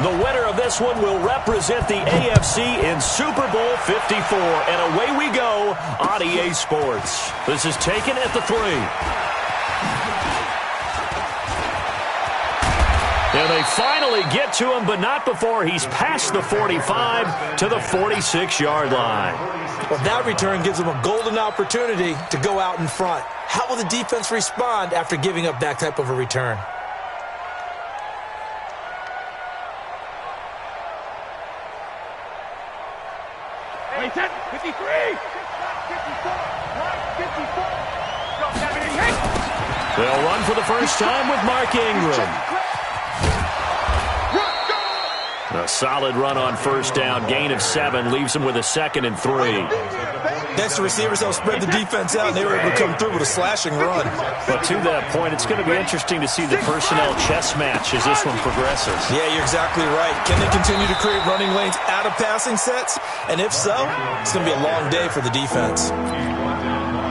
The winner of this one will represent the AFC in Super Bowl 54. And away we go on EA Sports. This is taken at the 3. And they finally get to him, but not before he's past the 45 to the 46-yard line. Well, that return gives him a golden opportunity to go out in front. How will the defense respond after giving up that type of a return? Hey, 10, 53! 54! They'll run for the first time with Mark Ingram. A solid run on first down. Gain of 7 leaves him with a 2nd and 3. Next, the receivers help spread the defense out, and they were able to come through with a slashing run. But to that point, it's going to be interesting to see the personnel chess match as this one progresses. Yeah, you're exactly right. Can they continue to create running lanes out of passing sets? And if so, it's going to be a long day for the defense.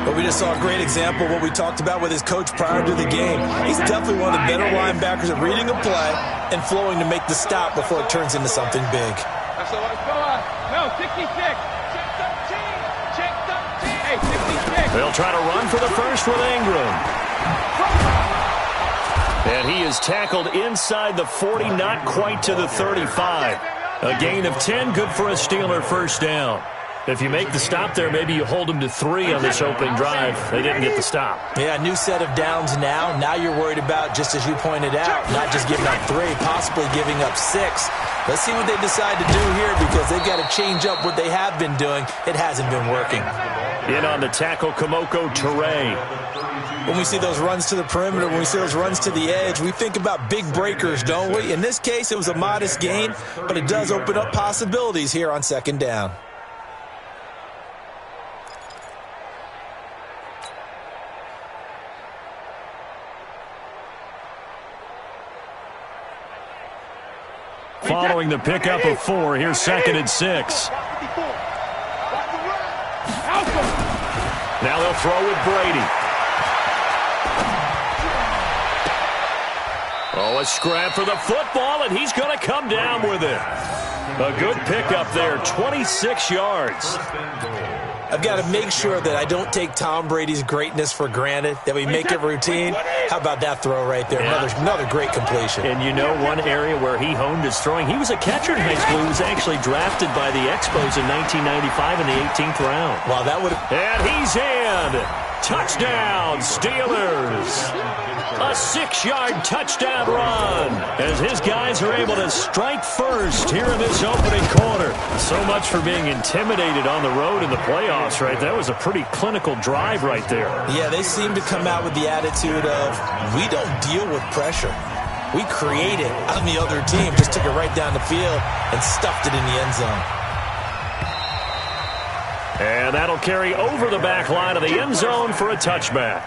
But we just saw a great example of what we talked about with his coach prior to the game. He's definitely one of the better linebackers at reading a play and flowing to make the stop before it turns into something big. That's a lot. Go on. No, 66. Check 13. Check 13. Hey, 66. They'll try to run for the first with Ingram. And he is tackled inside the 40, not quite to the 35. A gain of 10, good for a Steeler first down. If you make the stop there, maybe you hold them to 3 on this opening drive. They didn't get the stop. Yeah, new set of downs now. Now you're worried about, just as you pointed out, not just giving up 3, possibly giving up 6. Let's see what they decide to do here, because they've got to change up what they have been doing. It hasn't been working. In on the tackle, Kamoko Toure. When we see those runs to the perimeter, when we see those runs to the edge, we think about big breakers, don't we? In this case, it was a modest gain, but it does open up possibilities here on second down. Following the pickup of 4, here's 2nd and 6. Now they'll throw with Brady. Oh, a scrap for the football, and he's going to come down with it. A good pickup there, 26 yards. I've got to make sure that I don't take Tom Brady's greatness for granted, that we make it routine. How about that throw right there? Yeah. Another great completion. And you know one area where he honed his throwing, he was a catcher in high school. He was actually drafted by the Expos in 1995 in the 18th round. Wow, that would have... And he's in. Touchdown, Steelers. A 6-yard touchdown run as his guys are able to strike first here in this opening quarter. So much for being intimidated on the road in the playoffs, right? That was a pretty clinical drive right there. Yeah, they seem to come out with the attitude of, we don't deal with pressure. We create it on the other team. Just took it right down the field and stuffed it in the end zone. And that'll carry over the back line of the end zone for a touchback.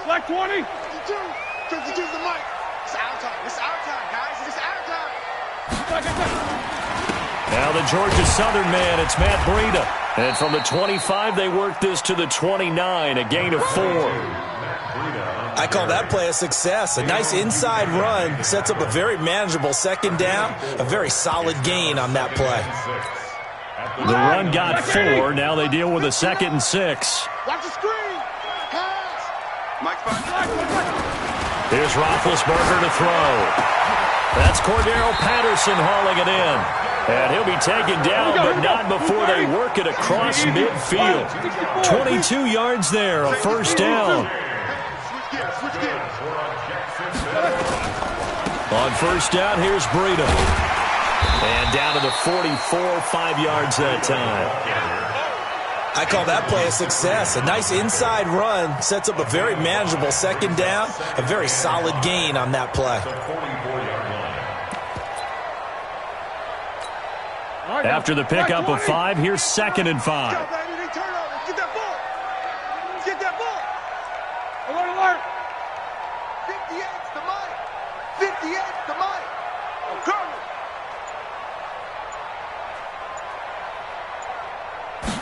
Like 20. 52 to the mic. It's our time. It's our time, guys. It's our time. Now the Georgia Southern man, it's Matt Breida. And from the 25, they work this to the 29, a gain of 4. I call that play a success. A nice inside run sets up a very manageable second down, a very solid gain on that play. The run got 4. Now they deal with a 2nd and 6. Watch the screen. Here's Roethlisberger to throw. That's Cordero Patterson hauling it in. And he'll be taken down, but not before they work it across midfield. 22 yards there, a first down. On first down, here's Breida. And down to the 44, 5 yards that time. I call that play a success. A nice inside run sets up a very manageable second down, a very solid gain on that play. After the pickup of 5, here's 2nd and 5. Get that ball. Get that ball. Alert, alert. 58's the mic. 58's the mic. I'm coming.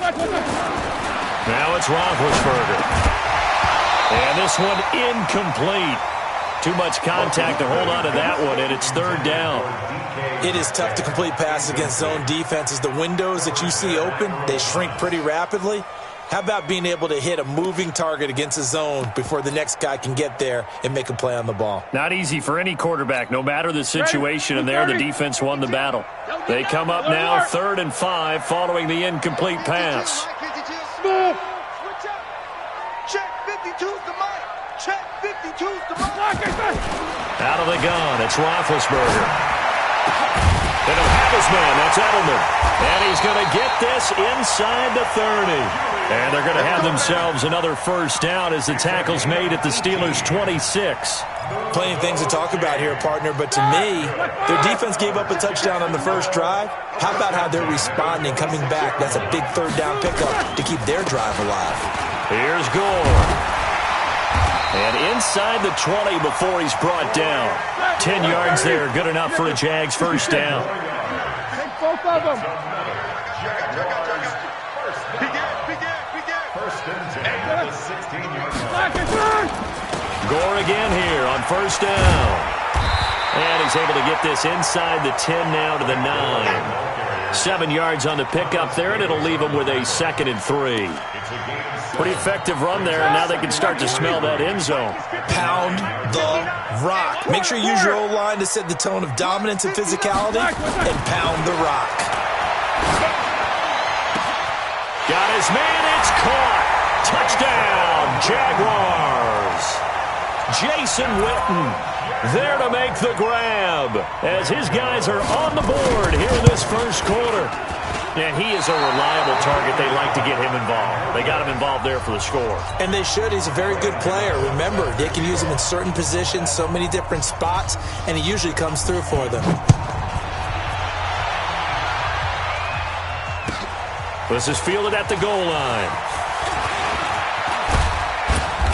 Now it's Roethlisberger. And this one incomplete. Too much contact to hold on to that one, and it's third down. It is tough to complete passes against zone defenses. The windows that you see open, they shrink pretty rapidly. How about being able to hit a moving target against a zone before the next guy can get there and make a play on the ball? Not easy for any quarterback, no matter the situation, and there the defense won the battle. They come up now 3rd and 5 following the incomplete pass. Check 52's the mic. Check 52's the mic. Out of the gun, it's Roethlisberger. They don't have his man, that's Edelman. And he's going to get this inside the 30. And they're going to have themselves another first down as the tackle's made at the Steelers' 26. Plenty of things to talk about here, partner, but to me, their defense gave up a touchdown on the first drive. How about how they're responding, coming back? That's a big third down pickup to keep their drive alive. Here's Gore. And inside the 20 before he's brought down. 10 yards there, good enough for a Jags first down. Take both of them. Gore again here on first down. And he's able to get this inside the 10 now to the 9. 7 yards on the pickup there, and it'll leave him with a 2nd and 3. Pretty effective run there, and now they can start to smell that end zone. Pound the rock. Make sure you use your O-line to set the tone of dominance and physicality, and pound the rock. Got his man, it's caught. Touchdown, Jaguars. Jason Witten there to make the grab as his guys are on the board here in this first quarter. And he is a reliable target. They like to get him involved. They got him involved there for the score. And they should. He's a very good player. Remember, they can use him in certain positions, so many different spots, and he usually comes through for them. This is fielded at the goal line.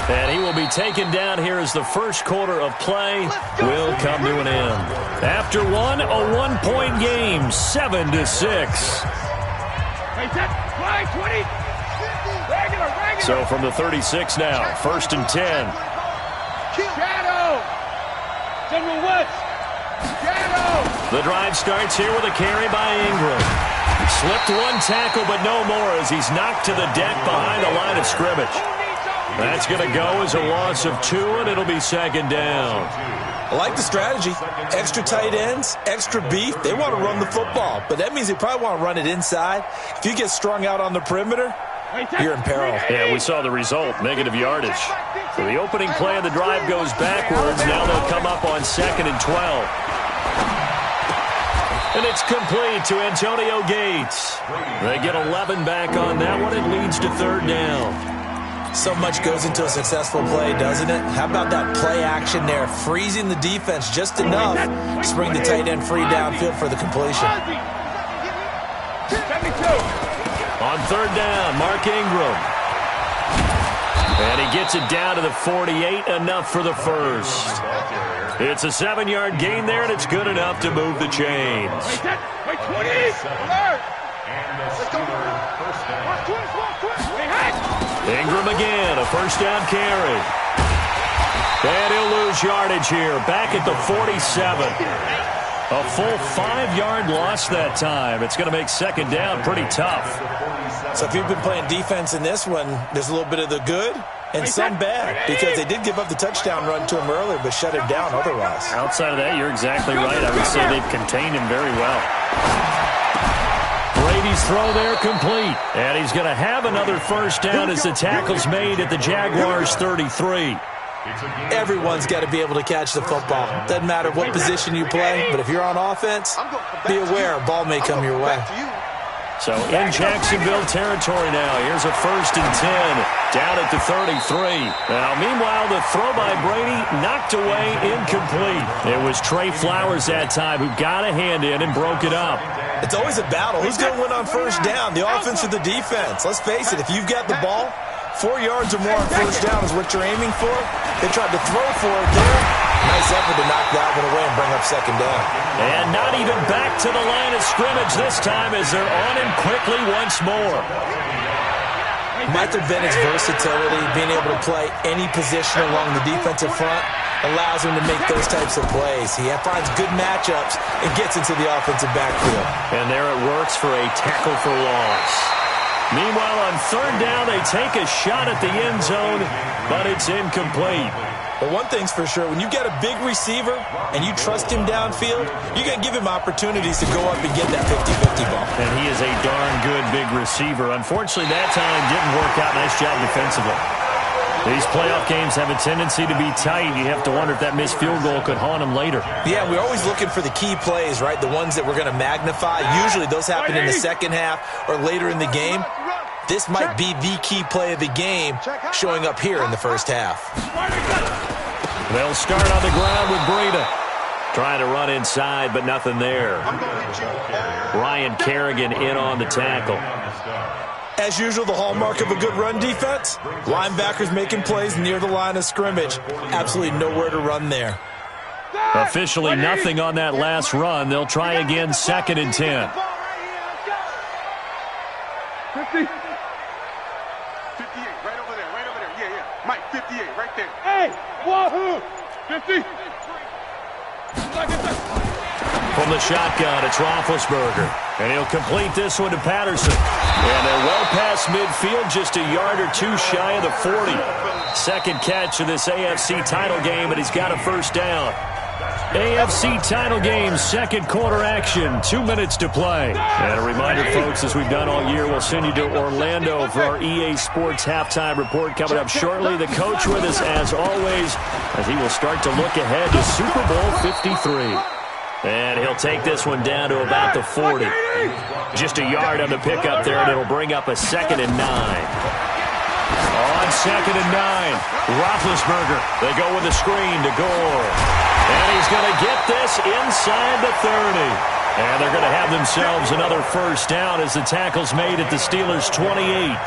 And he will be taken down here as the first quarter of play will come to an end. After one, a one-point game, 7-6. So from the 36 now, 1st and 10. Shadow. General Woods. Shadow. The drive starts here with a carry by Ingram. Slipped one tackle, but no more as he's knocked to the deck behind the line of scrimmage. That's going to go as a loss of 2, and it'll be 2nd down. I like the strategy. Extra tight ends, extra beef. They want to run the football, but that means they probably want to run it inside. If you get strung out on the perimeter, you're in peril. Yeah, we saw the result, negative yardage. So the opening play of the drive goes backwards. Now they'll come up on 2nd and 12. And it's complete to Antonio Gates. They get 11 back on that one. It leads to 3rd down. So much goes into a successful play, doesn't it? How about that play action there, freezing the defense just enough to bring the tight end free downfield for the completion. On 3rd down, Mark Ingram. And he gets it down to the 48, enough for the first. It's a 7-yard gain there, and it's good enough to move the chains. Wait, 20. Alert. Ingram again, a first down carry. And he'll lose yardage here, back at the 47. A full 5-yard loss that time. It's going to make 2nd down pretty tough. So if you've been playing defense in this one, there's a little bit of the good and some bad, because they did give up the touchdown run to him earlier, but shut him down otherwise. Outside of that, you're exactly right. I would say they've contained him very well. Brady's throw there complete. And he's going to have another first down as the tackle's made at the Jaguars' 33. Everyone's got to be able to catch the football. Doesn't matter what position you play, but if you're on offense, be aware a ball may come your way. So in Jacksonville territory now. Here's a 1st and 10 down at the 33. Now, meanwhile, the throw by Brady knocked away, incomplete. It was Trey Flowers that time who got a hand in and broke it up. It's always a battle. Who's going to win on first down, the offense or the defense? Let's face it, if you've got the ball, 4 yards or more on first down is what you're aiming for. They tried to throw for it there. Nice Nice effort to knock that one away and bring up second down. And not even back to the line of scrimmage this time as they're on him quickly once more. Michael Bennett's versatility, being able to play any position along the defensive front, allows him to make those types of plays. He finds good matchups and gets into the offensive backfield. And there it works for a tackle for loss. Meanwhile, on third down, they take a shot at the end zone, but it's incomplete. But one thing's for sure, when you get a big receiver and you trust him downfield, you're going to give him opportunities to go up and get that 50-50 ball. And he is a darn good big receiver. Unfortunately, that time didn't work out. Nice job defensively. These playoff games have a tendency to be tight. You have to wonder if that missed field goal could haunt him later. Yeah, we're always looking for the key plays, right? The ones that we're going to magnify. Usually those happen in the second half or later in the game. This might be the key play of the game showing up here in the first half. They'll start on the ground with Breida. Trying to run inside, but nothing there. Ryan Kerrigan in on the tackle. As usual, the hallmark of a good run defense, linebackers making plays near the line of scrimmage. Absolutely nowhere to run there. Officially nothing on that last run. They'll try again, 2nd and 10. 50. 58, right over there. Yeah. Mike, 58, right there. Hey, wahoo! 50. From the shotgun, it's Roethlisberger. And he'll complete this one to Patterson. And they're well past midfield, just a yard or two shy of the 40. Second catch of this AFC title game, and he's got a first down. AFC title game, second quarter action, 2 minutes to play. And a reminder, folks, as we've done all year, we'll send you to Orlando for our EA Sports halftime report coming up shortly. The coach with us, as always, as he will start to look ahead to Super Bowl 53. And he'll take this one down to about the 40. Just a yard on the pickup there, and it'll bring up a 2nd and 9. On 2nd and 9, Roethlisberger. They go with a screen to Gore. And he's going to get this inside the 30. And they're going to have themselves another first down as the tackle's made at the Steelers' 28.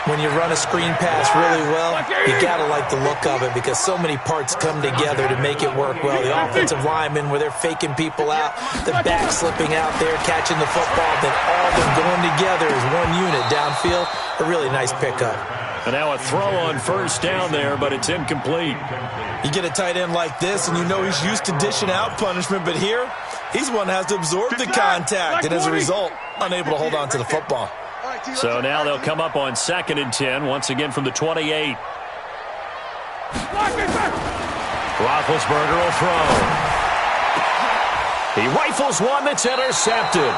When you run a screen pass really well, you got to like the look of it because so many parts come together to make it work well. The offensive linemen, where they're faking people out, the back slipping out there, catching the football, then all of them going together as one unit downfield. A really nice pickup. And now a throw on first down there, but it's incomplete. You get a tight end like this, and you know he's used to dishing out punishment, but here, he's one that has to absorb the contact, and as a result, unable to hold on to the football. So now they'll come up on 2nd and 10, once again from the 28. Roethlisberger will throw. He rifles one that's intercepted.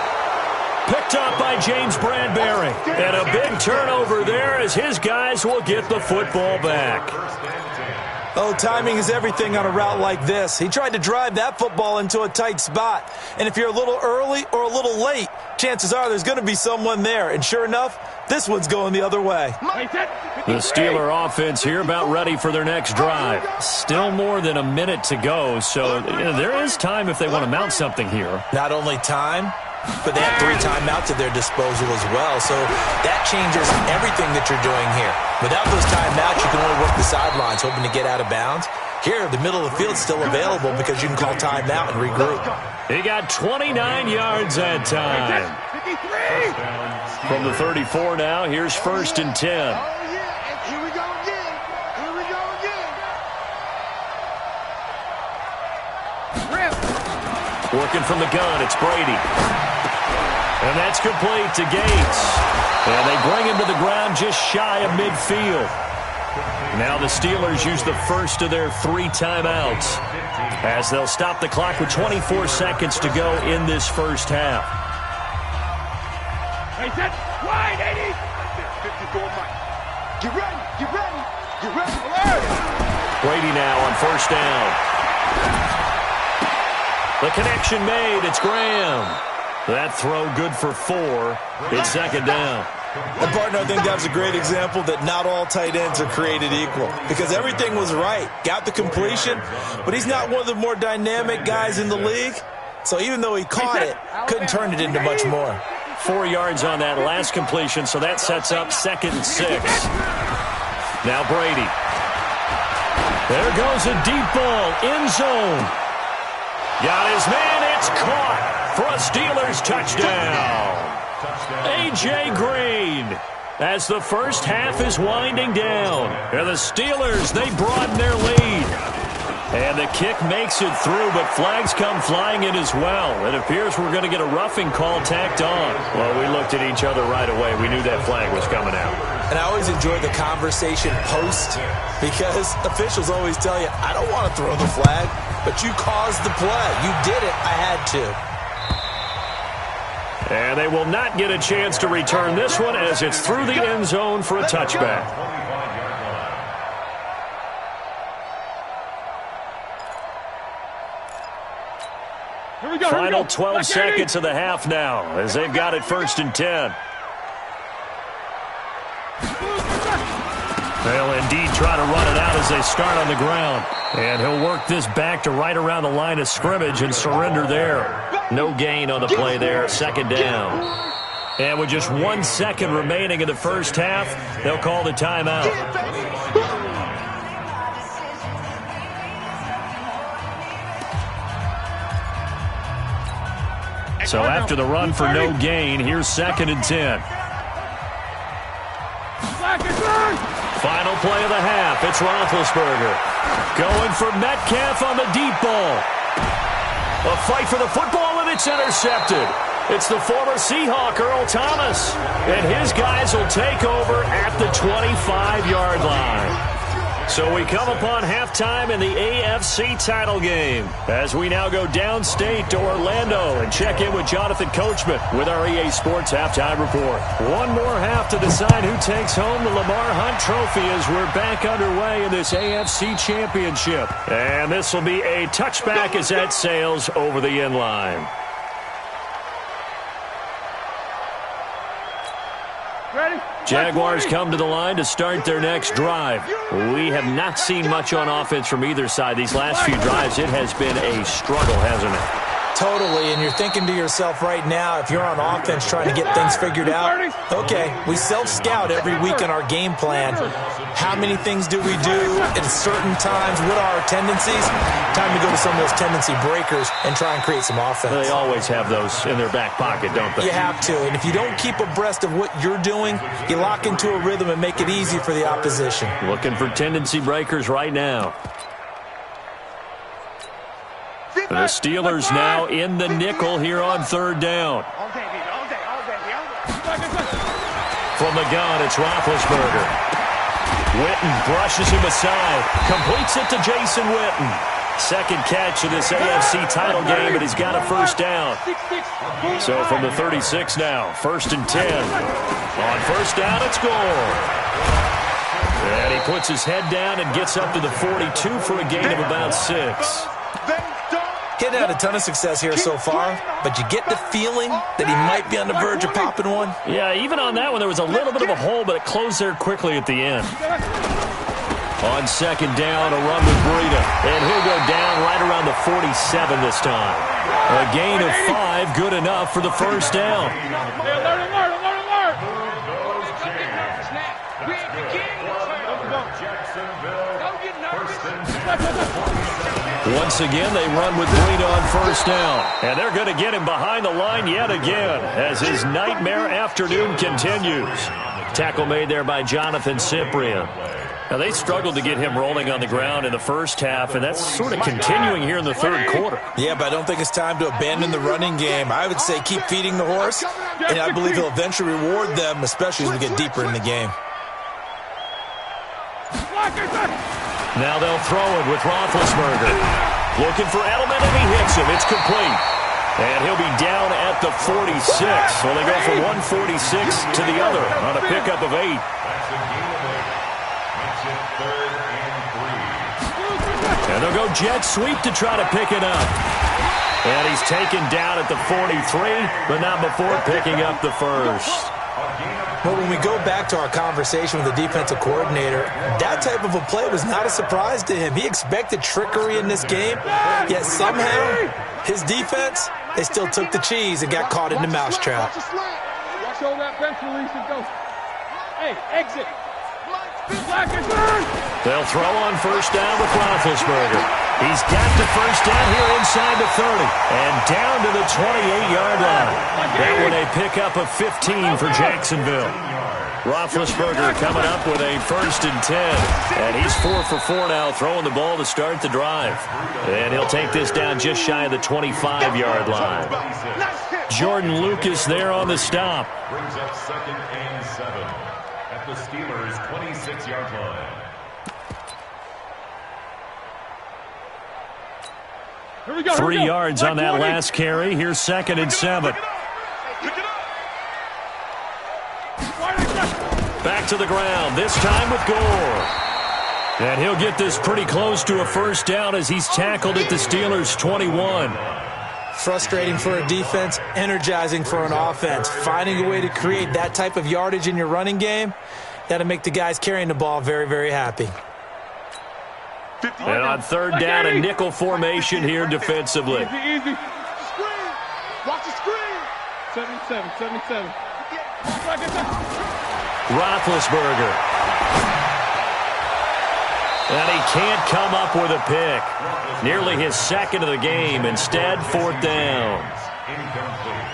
Picked up by James Bradbury. And a big turnover there as his guys will get the football back. Oh, timing is everything on a route like this. He tried to drive that football into a tight spot. And if you're a little early or a little late, chances are there's going to be someone there. And sure enough, this one's going the other way. The Steeler offense here about ready for their next drive. Still more than a minute to go, so there is time if they want to mount something here. Not only time, but they have 3 timeouts at their disposal as well. So that changes everything that you're doing here. Without those timeouts, you can only work the sidelines, hoping to get out of bounds. Here, the middle of the field's still available because you can call timeout and regroup. He got 29 yards that time. From the 34 now, here's 1st and 10. Oh, yeah, and here we go again. Here we go again. Working from the gun, it's Brady. And that's complete to Gates. And they bring him to the ground just shy of midfield. Now the Steelers use the first of their 3 timeouts as they'll stop the clock with 24 seconds to go in this first half. Hey, set, wide, 80. 54, Mike. Get ready, get ready, get ready. Brady now on first down. The connection made. It's Graham. That throw good for 4. It's 2nd down. And, partner, I think that was a great example that not all tight ends are created equal because everything was right. Got the completion, but he's not one of the more dynamic guys in the league. So even though he caught it, couldn't turn it into much more. 4 yards on that last completion, so that sets up 2nd and 6. Now Brady. There goes a deep ball, end zone. Got his man, it's caught for a Steelers touchdown. A.J. Green, as the first half is winding down. And the Steelers, they broaden their lead. And the kick makes it through, but flags come flying in as well. It appears we're going to get a roughing call tacked on. Well, we looked at each other right away. We knew that flag was coming out. And I always enjoy the conversation post because officials always tell you, I don't want to throw the flag, but you caused the play. You did it. I had to. And they will not get a chance to return this one as it's through the end zone for a touchback. Final 12 seconds of the half now as they've got it 1st and 10. They'll indeed try to run it out as they start on the ground. And he'll work this back to right around the line of scrimmage and surrender there. No gain on the play there, 2nd down. And with just 1 second remaining in the first half, they'll call the timeout. So after the run for no gain, here's 2nd and 10. Final play of the half. It's Roethlisberger going for Metcalf on the deep ball. A fight for the football, and it's intercepted. It's the former Seahawk, Earl Thomas. And his guys will take over at the 25-yard line. So we come upon halftime in the AFC title game as we now go downstate to Orlando and check in with Jonathan Coachman with our EA Sports Halftime Report. One more half to decide who takes home the Lamar Hunt Trophy as we're back underway in this AFC Championship. And this will be a touchback as that sails over the end line. Ready? Jaguars come to the line to start their next drive. We have not seen much on offense from either side. These last few drives, it has been a struggle, hasn't it? Totally, and you're thinking to yourself right now, if you're on offense trying to get things figured out, okay, we self-scout every week in our game plan. How many things do we do at certain times? What are our tendencies? Time to go to some of those tendency breakers and try and create some offense. They always have those in their back pocket, don't they? You have to, and if you don't keep abreast of what you're doing, you lock into a rhythm and make it easy for the opposition. Looking for tendency breakers right now. The Steelers now in the nickel here on 3rd down. From the gun, it's Roethlisberger. Witten brushes him aside, completes it to Jason Witten. 2nd catch of this AFC title game, and he's got a 1st down. So from the 36 now, 1st and 10. On 1st down, it's goal. And he puts his head down and gets up to the 42 for a gain of about 6. He'd had a ton of success here so far, but you get the feeling that he might be on the verge of popping one. Yeah, even on that one, there was a little bit of a hole, but it closed there quickly at the end. On 2nd down, a run with Breida, and he'll go down right around the 47 this time. A gain of 5, good enough for the 1st down. Once again, they run with Breida on 1st down. And they're going to get him behind the line yet again as his nightmare afternoon continues. Tackle made there by Jonathan Cyprien. Now, they struggled to get him rolling on the ground in the first half, and that's sort of continuing here in the 3rd quarter. Yeah, but I don't think it's time to abandon the running game. I would say keep feeding the horse, and I believe he'll eventually reward them, especially as we get deeper in the game. Now they'll throw it with Roethlisberger. Looking for Edelman, and he hits him. It's complete. And he'll be down at the 46. So they go from 146 to the other on a pickup of 8. And they'll go jet sweep to try to pick it up. And he's taken down at the 43, but not before picking up the 1st. Well, when we go back to our conversation with the defensive coordinator, that type of a play was not a surprise to him. He expected trickery in this game, yet somehow his defense, they still took the cheese and got caught in the mousetrap. Show that bench release and go. Hey, exit. Black is They'll throw on first down with Roethlisberger. He's got to first down here inside the 30 and down to the 28-yard line. That one a pickup of 15 for Jacksonville. Roethlisberger coming up with a 1st and 10. And he's 4 for 4 now, throwing the ball to start the drive. And he'll take this down just shy of the 25-yard line. Jordan Lucas there on the stop. Brings up 2nd and 7 at the Steelers' 26-yard line. Here we go. 3 yards on that last carry. Here's 2nd and 7. Back to the ground, this time with Gore. And he'll get this pretty close to a first down as he's tackled at the Steelers' 21. Frustrating for a defense, energizing for an offense. Finding a way to create that type of yardage in your running game, that'll make the guys carrying the ball very, very happy. And on 3rd down, a nickel formation here defensively. Easy. Screen. Watch the screen. 77. Roethlisberger. And he can't come up with a pick. Nearly his 2nd of the game. Instead, 4th down.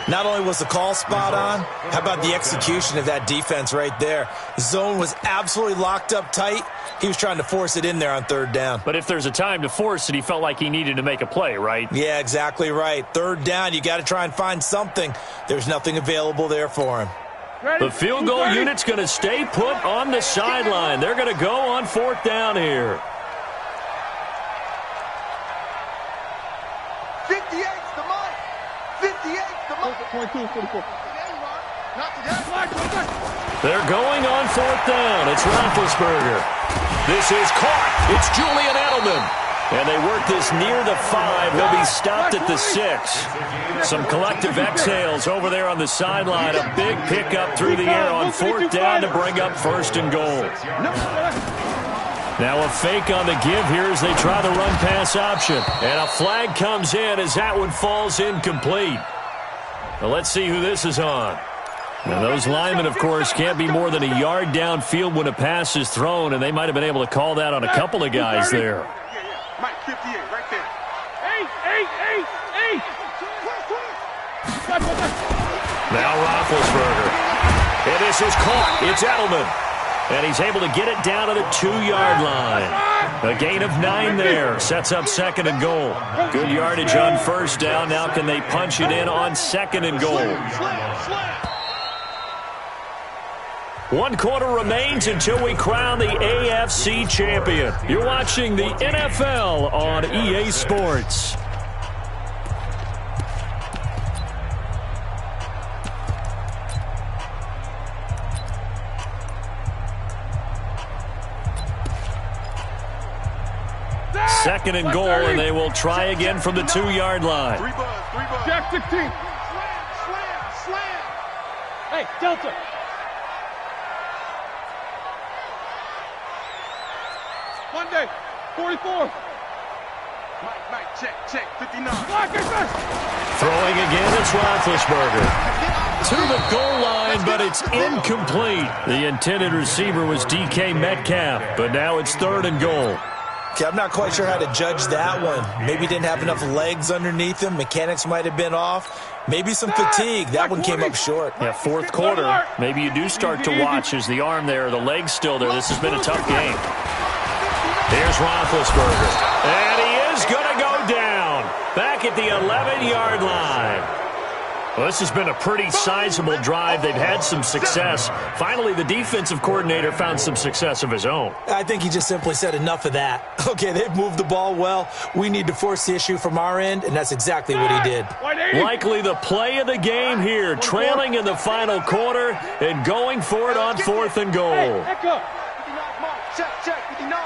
Not only was the call spot on, how about the execution of that defense right there? The zone was absolutely locked up tight. He was trying to force it in there on 3rd down. But if there's a time to force it, he felt like he needed to make a play, right? Yeah, exactly right. 3rd down, you got to try and find something. There's nothing available there for him. The field goal unit's going to stay put on the sideline. They're going to go on 4th down here. 58's the mark. 58's the mark. 22, 44. They're going on 4th down. It's Roethlisberger. This is caught. It's Julian Edelman. And they work this near the 5. He'll be stopped at the 6. Some collective exhales over there on the sideline. A big pickup through the air on 4th down to bring up 1st and goal. Now a fake on the give here as they try the run-pass option. And a flag comes in as that one falls incomplete. Well, let's see who this is on. Now, those linemen, of course, can't be more than a yard downfield when a pass is thrown, and they might have been able to call that on a couple of guys there. Mike, 58, right there. 8. Now Roethlisberger. And this is caught. It's Edelman. And he's able to get it down to the 2-yard line. A gain of 9 there. Sets up 2nd and goal. Good yardage on 1st down. Now can they punch it in on 2nd and goal? 1 quarter remains until we crown the AFC champion. You're watching the NFL on EA Sports. Second and goal, and they will try again from the 2-yard line. 3 buzz. Jack 16. Slam. Hey, Delta. Monday, 44. Mike, check, 59. Throwing again, it's Roethlisberger. To the goal line, but it's incomplete. The intended receiver was DK Metcalf, but now it's 3rd and goal. Okay, I'm not quite sure how to judge that one. Maybe he didn't have enough legs underneath him. Mechanics might have been off. Maybe some fatigue. That one came up short. Yeah, 4th quarter. Maybe you do start to watch as the arm there, the leg's still there. This has been a tough game. Here's Roethlisberger. And he is going to go down. Back at the 11-yard line. Well, this has been a pretty sizable drive. They've had some success. Finally, the defensive coordinator found some success of his own. I think he just simply said enough of that. Okay, they've moved the ball well. We need to force the issue from our end, and that's exactly what he did. Likely the play of the game here, trailing in the final quarter and going for it on 4th and goal. Check, 59.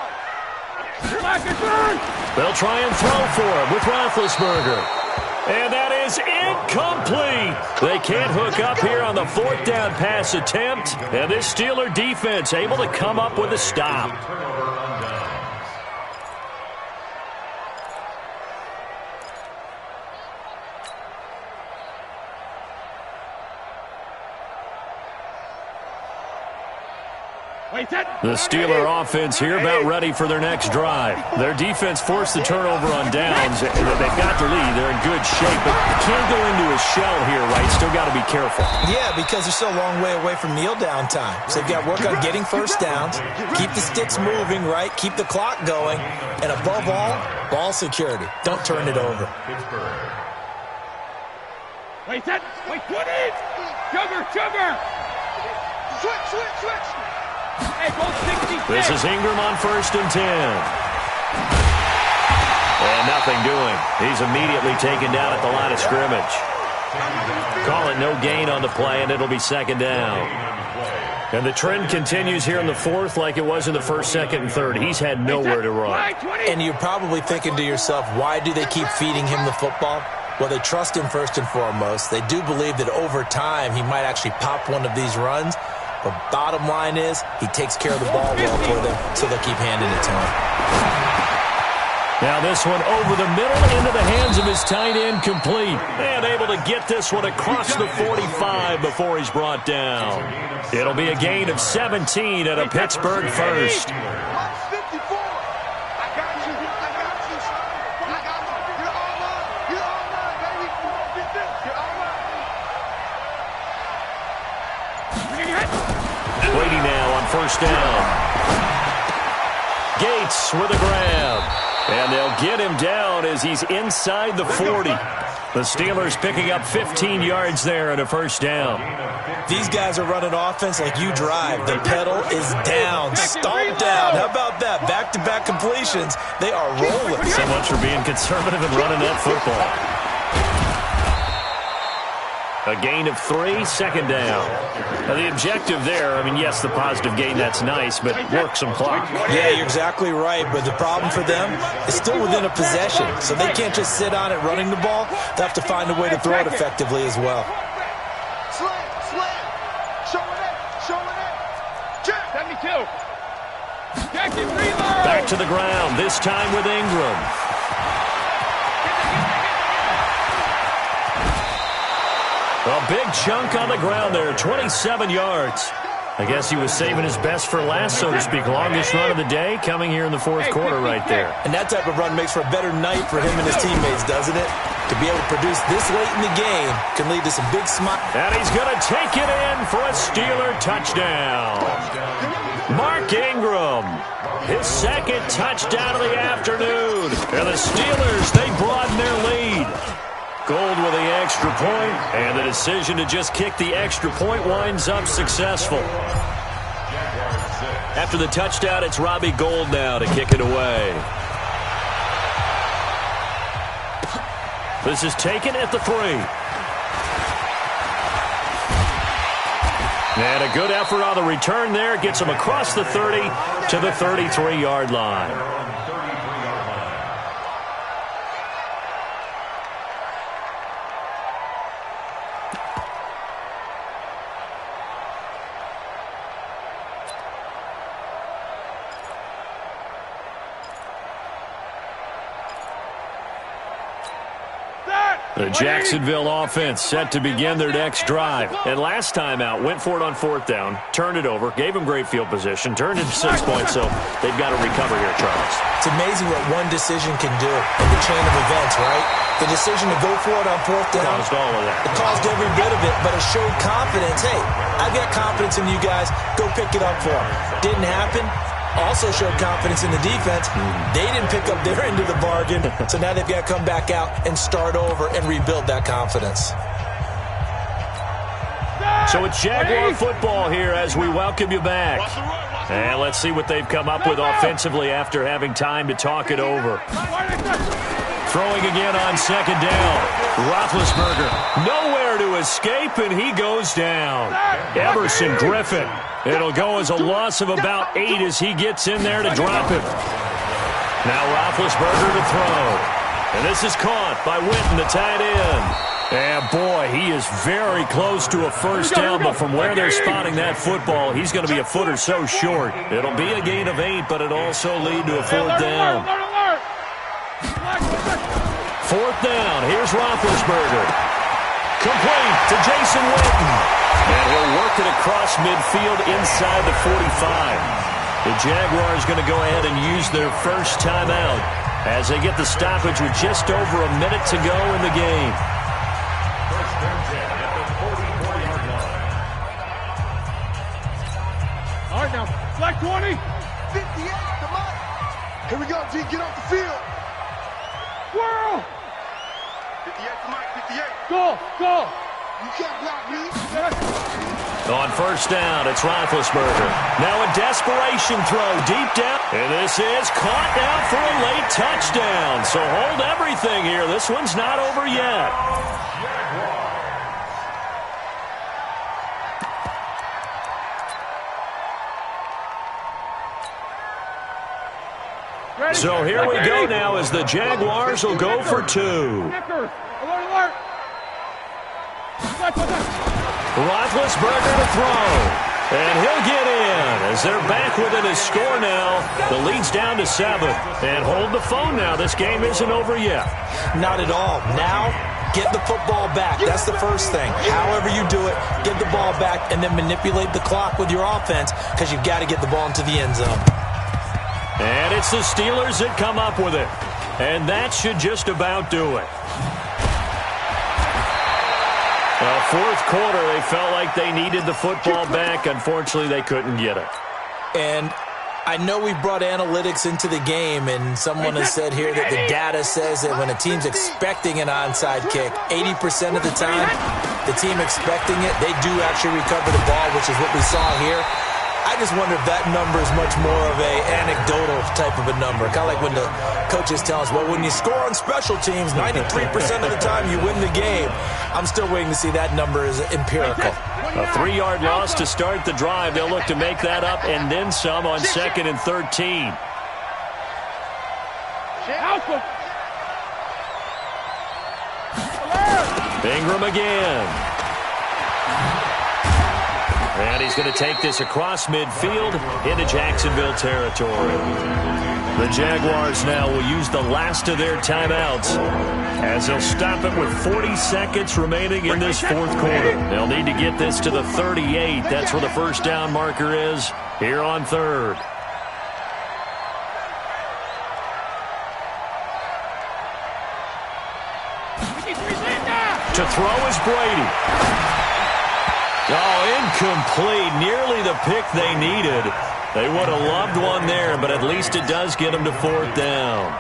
They'll try and throw for him with Roethlisberger. And that is incomplete. They can't hook up here on the 4th down pass attempt. And this Steeler defense able to come up with a stop. The Steeler offense here about ready for their next drive. Their defense forced the turnover on downs. They've got the lead. They're in good shape, but can't go into a shell here, right? Still got to be careful. Yeah, because they're still a long way away from kneel down time. So they've got to work on getting first downs, keep the sticks moving, right? Keep the clock going, and above all, ball security. Don't turn it over. Wait, 20! Sugar! Switch! Hey, both 66. This is Ingram on 1st and 10. And nothing doing. He's immediately taken down at the line of scrimmage. Call it no gain on the play, and it'll be 2nd down. And the trend continues here in the 4th like it was in the 1st, 2nd, and 3rd. He's had nowhere to run. And you're probably thinking to yourself, why do they keep feeding him the football? Well, they trust him first and foremost. They do believe that over time he might actually pop one of these runs. But bottom line is, he takes care of the ball well for them, so they'll keep handing it to him. Now this one over the middle into the hands of his tight end, complete. And able to get this one across the 45 before he's brought down. It'll be a gain of 17 at a Pittsburgh first. Brady now on 1st down. Gates with a grab. And they'll get him down as he's inside the 40. The Steelers picking up 15 yards there and a 1st down. These guys are running offense like you drive. The pedal is down, stomped down. How about that? Back-to-back completions. They are rolling. So much for being conservative and running that football. A gain of 3, 2nd down. Now the objective there, I mean, yes, the positive gain, that's nice, but work some clock. Yeah, you're exactly right, but the problem for them is still within a possession, so they can't just sit on it running the ball. They have to find a way to throw it effectively as well. Showing it. 72. Back to the ground, this time with Ingram. A big chunk on the ground there, 27 yards. I guess he was saving his best for last, so to speak. Longest run of the day coming here in the 4th quarter right there. And that type of run makes for a better night for him and his teammates, doesn't it? To be able to produce this late in the game can lead to some big smiles. And he's going to take it in for a Steeler touchdown. Mark Ingram, his 2nd touchdown of the afternoon. And the Steelers, they broaden their lead. Gold with the extra point, and the decision to just kick the extra point winds up successful. After the touchdown, it's Robbie Gould now to kick it away. This is taken at the 3. And a good effort on the return there. Gets him across the 30 to the 33-yard line. The Jacksonville offense set to begin their next drive. And last time out, went for it on 4th down, turned it over, gave them great field position, turned into 6 points, so they've got to recover here, Charles. It's amazing what one decision can do in the chain of events, right? The decision to go for it on 4th down. Caused all of that. It caused every bit of it, but it showed confidence. Hey, I've got confidence in you guys. Go pick it up for them. Didn't happen. Also showed confidence in the defense. They didn't pick up their end of the bargain, so now they've got to come back out and start over and rebuild that confidence. So it's Jaguar football here as we welcome you back. And let's see what they've come up with offensively after having time to talk it over. Throwing again on 2nd down. Roethlisberger nowhere to escape, and he goes down. Everson Griffin. It'll go as a loss of about 8 as he gets in there to drop him. Now Roethlisberger to throw. And this is caught by Witten, the tight end. And, boy, he is very close to a 1st down, but from where they're spotting that football, he's going to be a foot or so short. It'll be a gain of 8, but it'll also lead to a 4th down. 4th down. Here's Roethlisberger. Complete to Jason Witten. And he'll work it across midfield inside the 45. The Jaguars going to go ahead and use their first timeout as they get the stoppage with just over a minute to go in the game. First and 10 at the 44-yard line. All right, now, flag 20. 58, come on. Here we go, G, get off the field. Whirl. 58, come on, 58. Go. You can't block me. On first down, it's Roethlisberger. Now a desperation throw deep down. And this is caught now for a late touchdown. So hold everything here. This one's not over yet. Ready? So here we go now as the Jaguars will go for two. Kicker. Alert. Roethlisberger to throw. And he'll get in as they're back within a score now. The lead's down to 7. And hold the phone now. This game isn't over yet. Not at all. Now, get the football back. That's the first thing. However you do it, get the ball back and then manipulate the clock with your offense because you've got to get the ball into the end zone. And it's the Steelers that come up with it. And that should just about do it. Fourth quarter, they felt like they needed the football back. Unfortunately, they couldn't get it. And I know we brought analytics into the game, and someone has said here that the data says that when a team's expecting an onside kick, 80% of the time, the team expecting it, they do actually recover the ball, which is what we saw here. I just wonder if that number is much more of a anecdotal type of a number. Kind of like when the coaches tell us, well, when you score on special teams, 93% of the time you win the game. I'm still waiting to see that number is empirical. A 3-yard loss to start the drive. They'll look to make that up and then some on 2nd and 13. Ingram again. And he's going to take this across midfield into Jacksonville territory. The Jaguars now will use the last of their timeouts as they'll stop it with 40 seconds remaining in this fourth quarter. They'll need to get this to the 38. That's where the first down marker is here on third. To throw is Brady. Oh, incomplete. Nearly the pick they needed. They would have loved one there, but at least it does get them to fourth down.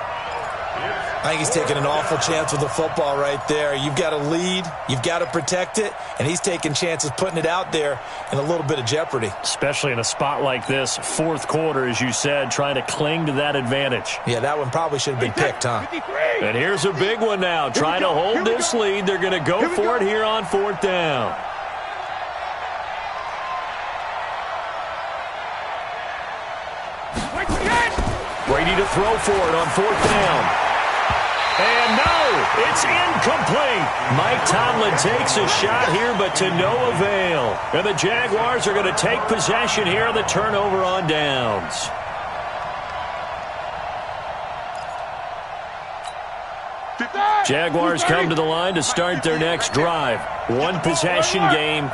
I think he's taking an awful chance with the football right there. You've got to lead, you've got to protect it, and he's taking chances putting it out there in a little bit of jeopardy. Especially in a spot like this, fourth quarter, as you said, trying to cling to that advantage. Yeah, that one probably should have been picked, huh? And here's a big one now. Trying to hold this lead. They're going to go for it here on fourth down. Brady to throw for it on fourth down. And no, it's incomplete. Mike Tomlin takes a shot here, but to no avail. And the Jaguars are going to take possession here on the turnover on downs. Jaguars come to the line to start their next drive. One possession game.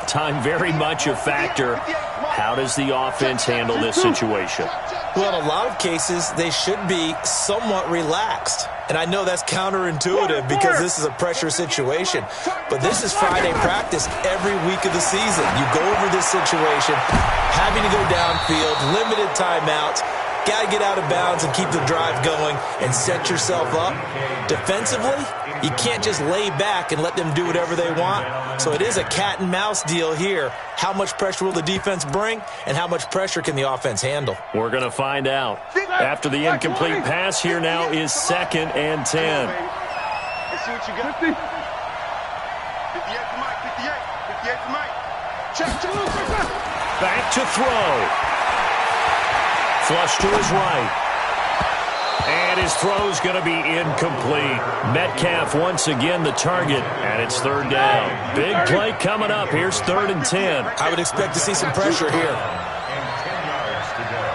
Time very much a factor. How does the offense handle this situation? Well, in a lot of cases, they should be somewhat relaxed. And I know that's counterintuitive because this is a pressure situation. But this is Friday practice every week of the season. You go over this situation, having to go downfield, limited timeouts, got to get out of bounds and keep the drive going and set yourself up. Defensively, you can't just lay back and let them do whatever they want. So it is a cat and mouse deal here. How much pressure will the defense bring and how much pressure can the offense handle? We're going to find out. After the incomplete pass, here now is 2nd and 10. Let's see what you got. 58 to Mike, 58 to Mike. Check. Back to throw. Flush to his right. And his throw's going to be incomplete. Metcalf once again the target, and it's third down. Big play coming up. Here's 3rd and 10. I would expect to see some pressure here. And 10 yards to go.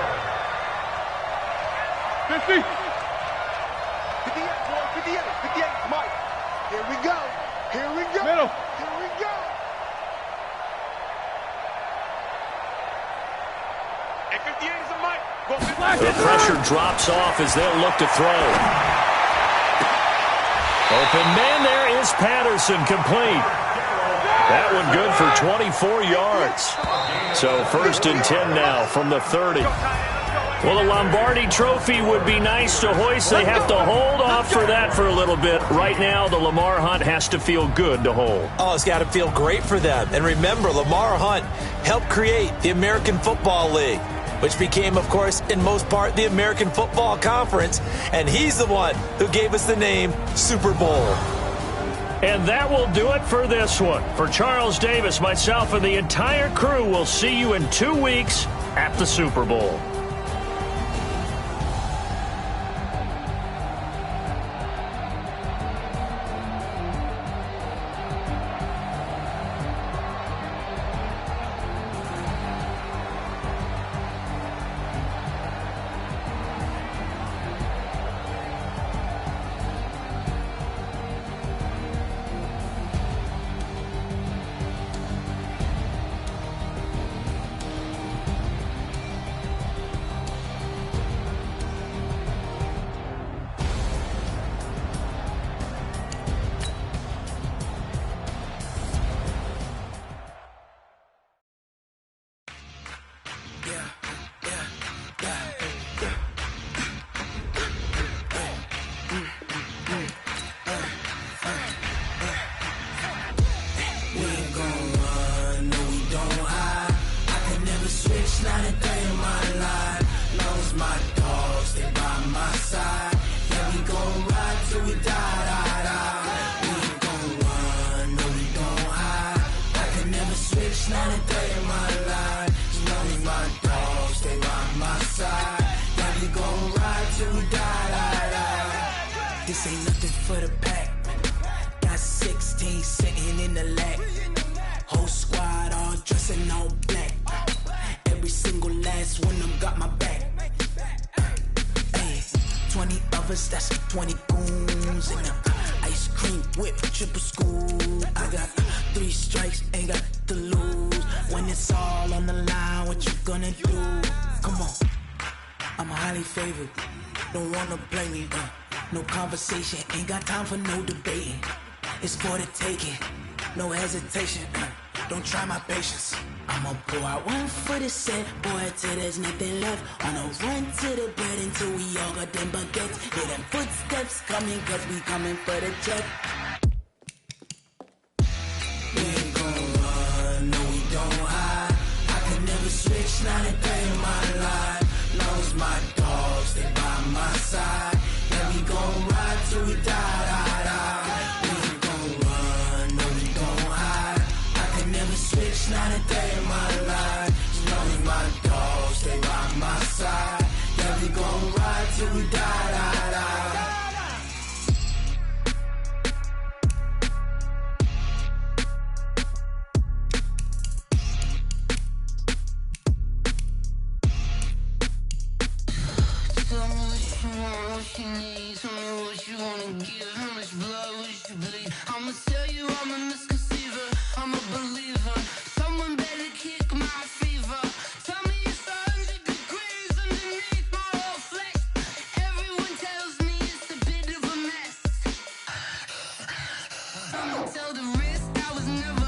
50. 58, boy, 58, Mike. Here we go. Here we go. Middle. Here we go. And 58 is a mic. Go 58. The pressure drops off as they'll look to throw. Open man there is Patterson, complete. That one good for 24 yards. So 1st and 10 now from the 30. Well, the Lombardi Trophy would be nice to hoist. They have to hold off for that for a little bit. Right now, the Lamar Hunt has to feel good to hold. Oh, it's got to feel great for them. And remember, Lamar Hunt helped create the American Football League, which became, of course, in most part, the American Football Conference. And he's the one who gave us the name Super Bowl. And that will do it for this one. For Charles Davis, myself, and the entire crew, we'll see you in 2 weeks at the Super Bowl. This ain't nothing for the pack. Got 16 sitting in the lap. Whole squad all dressing all black. Every single last one of them got my back. Hey, 20 of us, that's 20 goons. And ice cream whip, triple scoop. I got 3 strikes, ain't got to lose. When it's all on the line, what you gonna do? Come on, I'm highly favored. Don't wanna play me, no conversation, ain't got time for no debating. It's for the taking, no hesitation. Don't try my patience. I'ma pour out one for the set, boy, till there's nothing left. On a run to the bread until we all got them baguettes. Hear them footsteps coming, cause we coming for the check. We ain't gon' run, no we don't hide. I can never switch, not a day in my life. Long as my dogs stay by my side. Yeah, we gon' ride till we die, die, die. We ain't gon' run, no we don't hide. I can never switch, not a day in my life. As long as my dogs stay by my side. Yeah, we gon' ride till we die, die, die. Tell me what you want, what you need. Tell me what you wanna give. How much blood would you bleed? I'ma tell you I'm a misconceiver. I'm a believer. Someone better kick my fever. Tell me it's 100 degrees underneath my whole flesh. Everyone tells me it's a bit of a mess. I'ma tell the risk I was never